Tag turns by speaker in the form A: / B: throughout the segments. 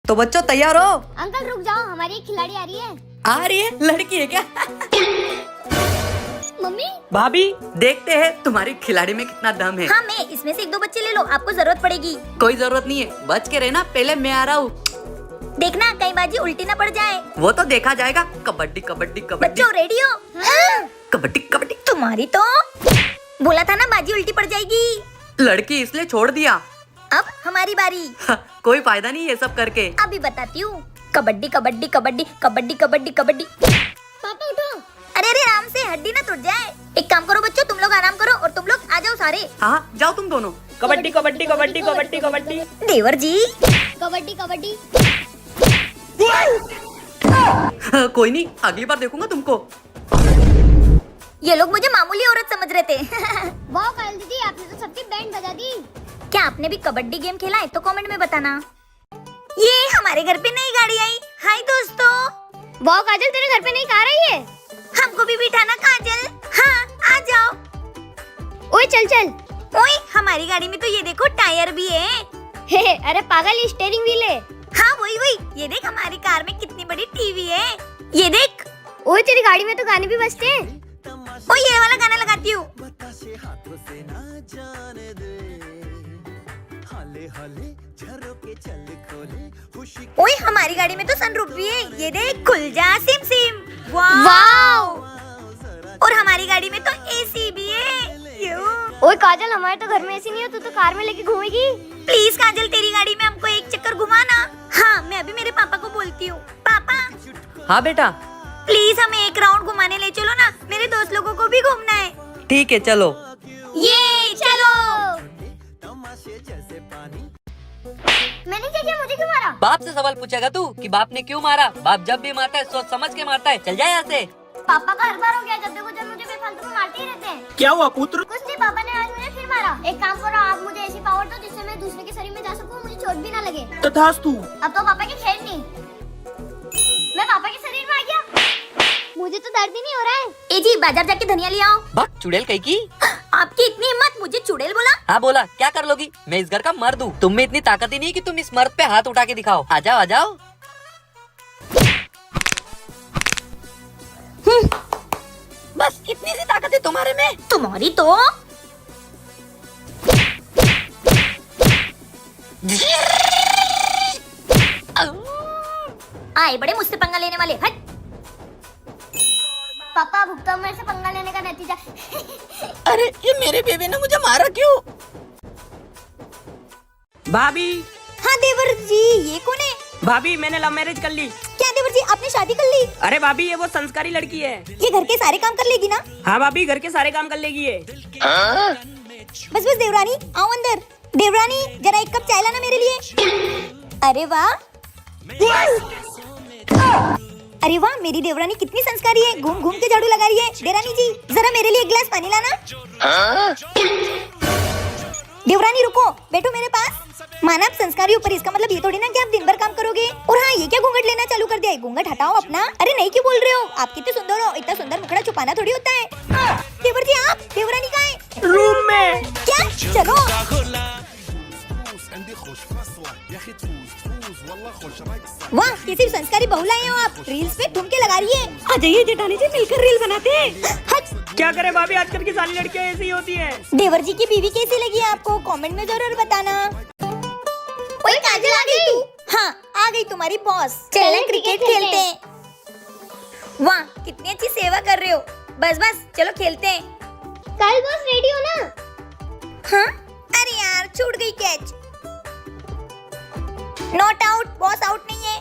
A: तो बच्चों तैयार हो?
B: अंकल रुक जाओ, हमारी एक खिलाड़ी आ रही है।
A: आ रही है? लड़की है क्या?
B: मम्मी
A: भाभी देखते हैं तुम्हारी खिलाड़ी में कितना दम है।
B: हाँ मैं इसमें से 1-2 बच्चे ले लो, आपको जरूरत पड़ेगी।
A: कोई जरूरत नहीं है, बच के रहना, पहले मैं आ रहा हूँ।
B: देखना कई बाजी उल्टी ना पड़ जाए।
A: वो तो देखा जाएगा। कबड्डी कबड्डी कबड्डी।
B: बच्चों रेडी हो?
A: कबड्डी कबड्डी।
B: तुम्हारी तो बोला था ना बाजी उल्टी पड़ जाएगी।
A: लड़की इसलिए छोड़ दिया।
B: अब हमारी बारी।
A: कोई फायदा नहीं ये सब करके।
B: अभी बताती हूँ। कबड्डी कबड्डी कबड्डी कबड्डी कबड्डी कबड्डी। पापा उठो। अरे अरे आराम से, हड्डी ना टूट जाए। एक काम करो बच्चों, तुम लोग आराम करो और तुम लोग आ जाओ सारे।
A: हाँ जाओ तुम दोनों।
C: कबड्डी कबड्डी कबड्डी कबड्डी कबड्डी।
B: देवर जी कबड्डी कबड्डी।
A: कोई नहीं, अगली बार देखूंगा तुमको।
B: ये लोग मुझे मामूली औरत समझ रहे थे। वाह कायल दीदी, आपने तो सबकी बैंड बजा दी। क्या आपने भी कबड्डी गेम खेला है तो कमेंट में बताना। ये हमारे घर पे नई गाड़ी आई। हाय दोस्तों। वाह काजल, तेरे घर पे नई कार आई है? हमको भी बिठाना काजल। हाँ आ जाओ। ओए चल चल। ओए हमारी गाड़ी में तो ये देखो टायर भी है। अरे पागल, ये स्टीयरिंग व्हील है। हाँ वही वही, ये देख हमारी कार में कितनी बड़ी टीवी है। ये देख। ओए तेरी गाड़ी में तो गाने भी बजते हैं। ओ ये वाला गाना लगाती हूँ। ओए हमारी गाड़ी में तो सनरूफ भी है। ये देख, खुल जा सिम सिम। वाओ। और हमारी गाड़ी में तो एसी भी है। ओए काजल, हमारे तो घर में एसी नहीं है, तू तो कार में लेके घूमेगी। प्लीज काजल, तेरी गाड़ी में हमको एक चक्कर घुमाना। हाँ मैं अभी मेरे पापा को बोलती हूँ। पापा।
A: हाँ बेटा।
B: प्लीज हमें एक राउंड घुमाने ले चलो ना, मेरे दोस्त लोगों को भी घूमना है।
A: ठीक है चलो।
B: ये चलो। मैंने क्या किया, मुझे क्यों मारा?
A: बाप से सवाल पूछेगा तू कि बाप ने क्यों मारा? बाप जब भी मारता है सोच समझ के मारता है। चल जाए यहाँ से।
B: पापा का हर बार हो गया, जब देखो जब मुझे बेफालतू में मारते ही रहते हैं।
C: क्या हुआ पुत्र?
B: कुछ नहीं, पापा ने आज मुझे फिर मारा। एक काम करो, आप मुझे ऐसी पावर दो जिससे मैं दूसरे के शरीर में जा सकूं, मुझे चोट भी ना लगे।
C: तथास्तु।
B: अब तो पापा की खैर नहीं। मैं पापा के शरीर में आ गया। मुझे तो दर्द ही नहीं हो रहा है। ए जी बाजार जाके धनिया ले आओ।
A: बक चुड़ैल कहीं की।
B: आपकी इतनी हिम्मत, मुझे चुड़ैल बोला?
A: हाँ बोला, क्या कर लोगी? मैं इस घर का मर्द हूँ। तुम में इतनी ताकत ही नहीं कि तुम इस मर्द पे हाथ उठा के दिखाओ। आ जाओ आ जाओ। बस इतनी सी ताकत है तुम्हारे में।
B: तुम्हारी तो। आए बड़े मुझसे पंगा लेने वाले, हट। पापा भुगता मेरे से पंगा लेने का नतीजा।
A: अरे ये मेरे बेबी ने मुझे मारा क्यों?
C: भाभी।
B: हाँ देवर जी, ये कौन है?
C: भाभी मैंने लव मैरिज कर ली।
B: क्या देवर जी, आपने शादी कर ली?
C: अरे भाभी ये वो संस्कारी लड़की है।
B: ये घर के सारे काम कर लेगी ना?
C: हाँ भाभी, घर के सारे काम कर लेगी ये।
B: बस बस देवरानी आओ अंदर। देवरानी जरा एक कप चाय लाना मेरे लिए। अरे वाह। अरे वाह, मेरी देवरानी कितनी संस्कारी है, घूम घूम के झाड़ू लगा रही है। देवरानी जी जरा मेरे लिए एक गिलास पानी लाना। देवरानी रुको, बैठो मेरे पास। माना आप संस्कारी ऊपर, इसका मतलब ये थोड़ी ना कि आप दिन भर काम करोगे। और हाँ, ये क्या घूंघट लेना चालू कर दिया है? घूंघट हटाओ अपना। अरे नहीं क्यों बोल रहे हो? आप कितने सुंदर हो, इतना सुंदर मुखड़ा छुपाना थोड़ी होता है। देवर जी आप, देवरानी कहाँ है?
C: रूम में।
B: क्या? चलो। वाह, कैसी संस्कारी बहू लाए हो आप। रील्स पे ठुमके लगा रही है। आ जाइए जेठानी जी, मिलकर रील बनाते हैं। हट।
C: क्या करे भाभी, आजकल की सारी लड़कियां ऐसी ही होती हैं।
B: देवर जी की बीवी कैसी लगी आपको? कमेंट में जरूर बताना। ओए काजल आ गई तू? हाँ आ गई तुम्हारी बॉस। चलें क्रिकेट खेलते हैं। वाह कितनी अच्छी सेवा कर रहे हो। बस बस चलो खेलते हैं। कल बॉस रेडी हो ना? हाँ अरे यार छूट गई catch. Not out, boss out नहीं है।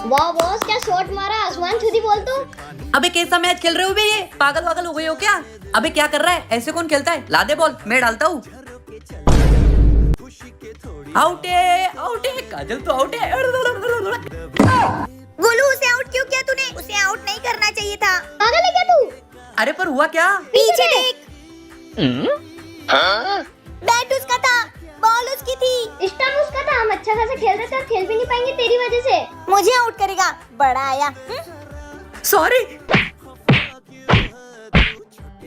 B: वाह बॉस, क्या शॉट मारा, आसमान छू दी बोल तो।
A: अबे कैसा मैच खेल रहे हो बे? ये पागल वागल हो गए हो क्या? अबे क्या कर रहा है? ऐसे कौन खेलता है? ला दे बॉल, मैं डालता हूँ। आउट है, आउट है, काजल तो आउट है।
B: गोलू उसे आउट क्यों किया तूने? उसे आउट नहीं करना चाहिए था। पागल है क्या तू?
A: अरे पर हुआ क्या?
B: पीछे देख। बैट उसका था, बॉल उसकी थी, स्टंप उसका था। हम अच्छा खासा खेल रहे थे, खेल भी नहीं पाएंगे तेरी वजह से। मुझे आउट करेगा, बड़ा आया।
A: सॉरी।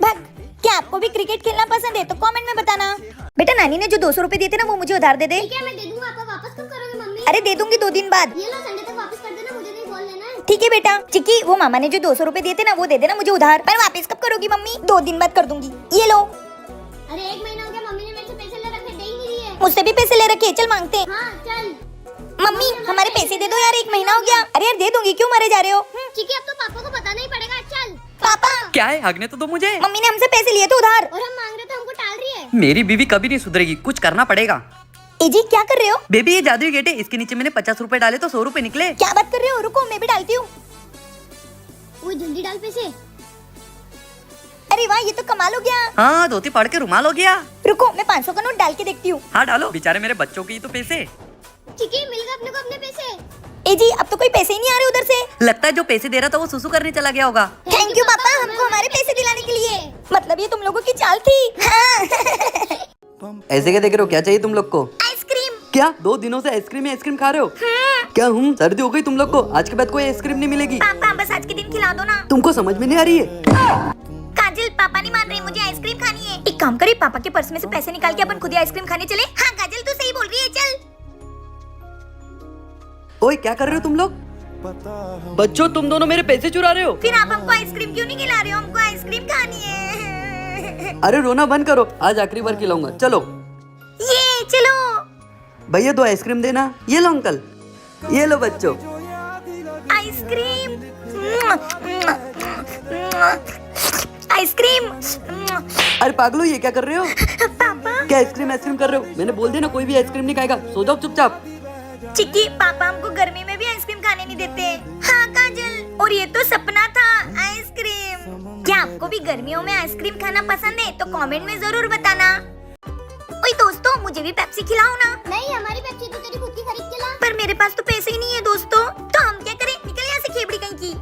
B: भग। क्या आपको भी क्रिकेट खेलना पसंद है तो कमेंट में बताना। बेटा नानी ने जो 200 रुपए दिए थे ना, वो मुझे उधार दे दे। ठीक है मैं दे दूंगा। आपका वापस कब करोगे? अरे दे दूंगी 2 दिन बाद।
D: ये लो संडे तक वापस कर देना, मुझे नहीं बोल लेना है।
B: ठीक है बेटा। चिक्की वो मामा ने जो 200 रुपए दिए थे ना वो दे देना मुझे उधार। पर वापस कब करोगी मम्मी? 2 दिन बाद कर दूंगी। ये लो।
D: अरे 1 महीना हो गया, मम्मी ने मेरे से पैसे ले रखे, दे ही नहीं रही है।
B: मुझसे भी पैसे ले रखे, चल मांगते हैं।
D: हाँ चल।
B: मम्मी हमारे पैसे दे दो यार, 1 महीना हो गया। अरे यार दे दूंगी, क्यों मरे जा रहे हो?
D: चिकी अब तो पापा को बताना ही पड़ेगा। चल
B: पापा
A: क्या है, हगने तो दो मुझे।
B: मम्मी ने हमसे पैसे लिए थे उधार।
D: और हम मांग रहे थे, हमको टाल रही है।
A: मेरी बीवी कभी नहीं सुधरेगी, कुछ करना पड़ेगा।
B: ए जी क्या कर रहे हो?
A: बेबी ये जादुई गेट है, इसके नीचे मैंने 50 रुपए डाले तो 100 रुपए निकले।
B: क्या बात कर रहे हो? रुको मैं भी डालती हूँ।
D: वो जल्दी डाल पैसे।
B: अरे वाह ये तो कमाल हो गया।
A: हाँ धोती पड़ के रुमाल हो गया।
B: रुको मैं 500 का नोट डाल के देखती हूँ।
A: हाँ डालो, बेचारे मेरे बच्चों के ही तो पैसे।
D: चिकी मिल गए अपने को अपने पैसे।
B: ए जी अब तो कोई पैसे ही नहीं आ रहे उधर से।
A: लगता है जो पैसे दे रहा था वो सुसु करने चला गया होगा।
B: थैंक यू पापा हमको हमारे पैसे दिलाने के लिए। मतलब ये तुम लोगों की चाल थी। हाँ।
A: ऐसे क्या देख रहे हो, क्या चाहिए तुम लोग को?
B: आइसक्रीम।
A: क्या 2 दिनों से आइसक्रीम खा रहे हो? क्या हूँ सर्दी हो गई तुम लोग को? आज के बाद कोई आइसक्रीम नहीं मिलेगी।
B: पापा बस आज के दिन खिला दो ना।
A: तुमको समझ में नहीं आ रही है?
B: काजल पापा नहीं मान रहे, मुझे आइसक्रीम खानी है। एक काम करिए पापा के पर्स में से पैसे निकाल के अपन खुद ही आइसक्रीम खाने चले। हाँ काजल तू सही बोल रही है, चल।
A: ओए क्या कर रहे हो तुम लोग? बच्चों तुम दोनों मेरे पैसे चुरा रहे हो।
B: फिर आप हमको आइसक्रीम क्यों नहीं खिला रहे हो? हमको आइसक्रीम खानी है।
A: अरे रोना बंद करो, आज आखिरी बार खिलाऊंगा। चलो
B: ये चलो। भैया
A: 2 आइसक्रीम देना। ये लो अंकल, ये लो बच्चों।
B: Ice cream ice cream.
A: अरे पागलो ये क्या कर रहे हो?
B: पापा
A: क्या आइसक्रीम कर रहे हो? मैंने बोल दिया ना कोई भी आइसक्रीम नहीं खाएगा, सो जाओ चुपचाप।
B: चिक्की पापा हमको गर्मी में भी आइसक्रीम खाने नहीं देते। हाँ काजल और ये तो सपना था आइसक्रीम। क्या आपको भी गर्मियों में आइसक्रीम खाना पसंद है? तो कमेंट में जरूर बताना। ओए दोस्तों मुझे भी पेप्सी खिलाओ ना।
D: नहीं हमारी पेप्सी तो तेरी खुद की खरीद के ला।
B: पर मेरे पास तो पैसे ही नहीं है दोस्तों, तो हम क्या करें? निकल यहाँ से खेबड़ी कहीं की।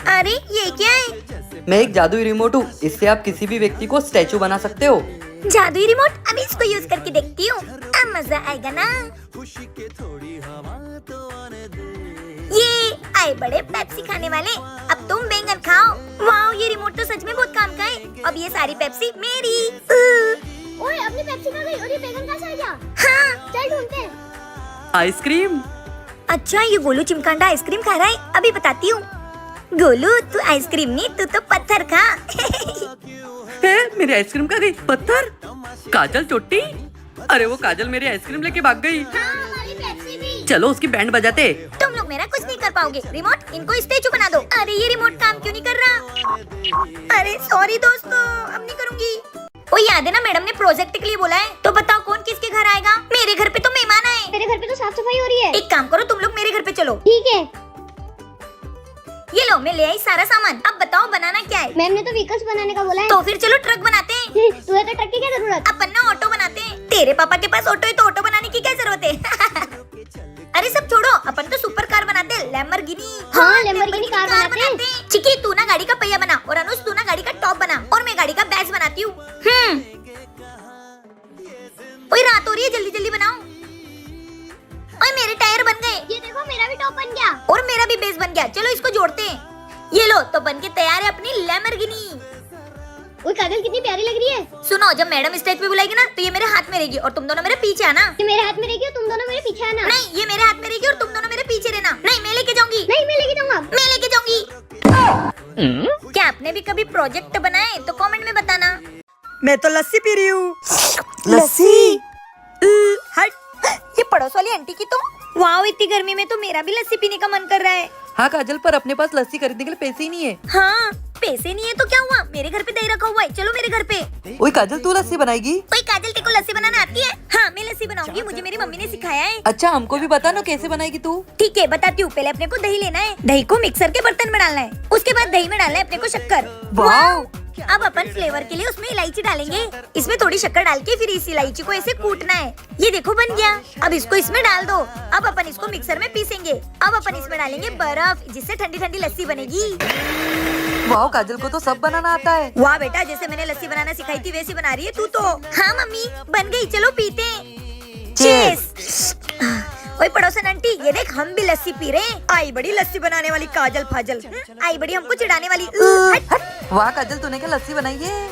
B: अरे ये क्या है?
A: मैं एक जादुई रिमोट हूँ, इससे आप किसी भी व्यक्ति को स्टैचू बना सकते हो।
B: जादुई रिमोट? अभी इसको यूज करके देखती हूँ, अब मजा आएगा ना। ये आए बड़े पेप्सी खाने वाले, अब तुम बैंगन खाओ। वाह ये रिमोट तो सच में बहुत काम का है। अब ये सारी पेप्सी मेरी।
D: ओए अपनी पेप्सी खा गई और ये बैगन कहाँ से आ गया?
B: हाँ
D: चल ढूंढते हैं।
A: आइसक्रीम।
B: अच्छा ये गोलू चिमकांडा आइसक्रीम खा रहा है, अभी बताती हूँ। गोलू तू आइसक्रीम नहीं, तू तो पत्थर खा।
A: मेरी आइसक्रीम खा गई, पत्थर। काजल चोटी। अरे वो काजल मेरी आइसक्रीम लेके भाग गई।
D: हाँ हमारी पेप्सी भी।
A: चलो उसकी बैंड बजाते।
B: तुम लोग मेरा कुछ नहीं कर पाओगे। रिमोट इनको स्टैचू बना दो। अरे ये रिमोट काम क्यों नहीं कर रहा? अरे सॉरी दोस्तों अब नहीं करूंगी। वो याद है ना मैडम ने प्रोजेक्ट के लिए बोला है, तो बताओ कौन किसके घर आएगा? मेरे घर पे तो मेहमान आए।
D: तेरे घर पे तो साफ सफाई हो रही है।
B: एक काम करो तुम लोग मेरे घर पे चलो।
D: ठीक है।
B: ये लो मैं ले आई सारा सामान। अब बताओ बनाना क्या है?
D: मैम ने तो व्हीकल्स बनाने का बोला है।
B: तो फिर चलो ट्रक बनाते हैं।
D: तुम्हें तो ट्रक की क्या जरूरत?
B: अपन ना ऑटो बनाते हैं। तेरे पापा के पास ऑटो है तो ऑटो बनाने की क्या जरूरत है? अरे सब छोड़ो, अपन तो सुपर कार बनाते हैं, लैम्बोर्गिनी।
D: हाँ, लैम्बोर्गिनी कार बनाते हैं।
B: चिकी तू ना गाड़ी का पहिया बना और अनुज तू ना गाड़ी का टॉप बना और मैं गाड़ी का बैज बनाती हूँ। ओए रात हो रही है, जल्दी जल्दी बनाओ। ओए मेरे टायर बन गए।
D: ये देखो मेरा भी टॉप बन गया।
B: और मेरा भी बेस बन गया। चलो इसको जोड़ते हैं। ये लो तो बन के तैयार है अपनी लैम्बोर्गिनी।
D: ओए काजल कितनी प्यारी लग रही है।
B: सुनो जब मैडम स्टेज पे बुलाएगी ना तो ये मेरे हाथ में रहेगी और तुम दोनों मेरे पीछे आना।
D: ये मेरे हाथ में रहेगी और तुम दोनों मेरे पीछे आना।
B: नहीं ये मेरे हाथ में रहेगी और तुम दोनों मेरे पीछे रहना। नहीं मैं लेके जाऊंगी।
D: नहीं मैं लेके जाऊंगा।
B: मैं लेके जाऊंगी। क्या आपने भी कभी प्रोजेक्ट बनाए तो कमेंट में बताना।
C: मैं तो लस्सी पी रही हूँ।
A: लस्सी।
B: हट ये पड़ोस वाली आंटी की तो। वाह इतनी गर्मी में तो मेरा भी लस्सी पीने का मन कर रहा है।
A: हाँ काजल पर अपने पास लस्सी खरीदने के लिए पैसे ही नहीं है।
B: हाँ पैसे नहीं है तो क्या हुआ, मेरे घर पे दही रखा हुआ है। चलो मेरे घर पे।
A: ओए काजल तू लस्सी बनाएगी?
B: कोई काजल तेरे को लस्सी बनाना आती है? हाँ मैं लस्सी बनाऊंगी, मुझे मेरी मम्मी ने सिखाया है।
A: अच्छा हमको भी बता ना कैसे बनाएगी तू।
B: ठीक है बताती हूँ। पहले अपने को दही लेना है, दही को मिक्सर के बर्तन में डालना है, उसके बाद दही में डालना है अपने को शक्कर।
A: वाह।
B: अब अपन फ्लेवर के लिए उसमें इलायची डालेंगे। इसमें थोड़ी शक्कर डाल के फिर इस इलायची को ऐसे कूटना है। ये देखो बन गया। अब इसको इसमें डाल दो। अब अपन इसको मिक्सर में पीसेंगे। अब अपन इसमें डालेंगे बर्फ, जिससे ठंडी ठंडी लस्सी बनेगी।
A: वाह काजल को तो सब बनाना आता है।
B: वाह बेटा जैसे मैंने लस्सी बनाना सिखाई थी वैसी बना रही है तू तो। हाँ मम्मी बन गई, चलो पीते हैं। चीयर्स। ओए पड़ोसन आंटी ये देख हम भी लस्सी पी रहे हैं। आई बड़ी लस्सी बनाने वाली काजल फाजल। आई बड़ी हमको चिढ़ाने वाली।
A: वाह काजल तूने क्या लस्सी बनाई है?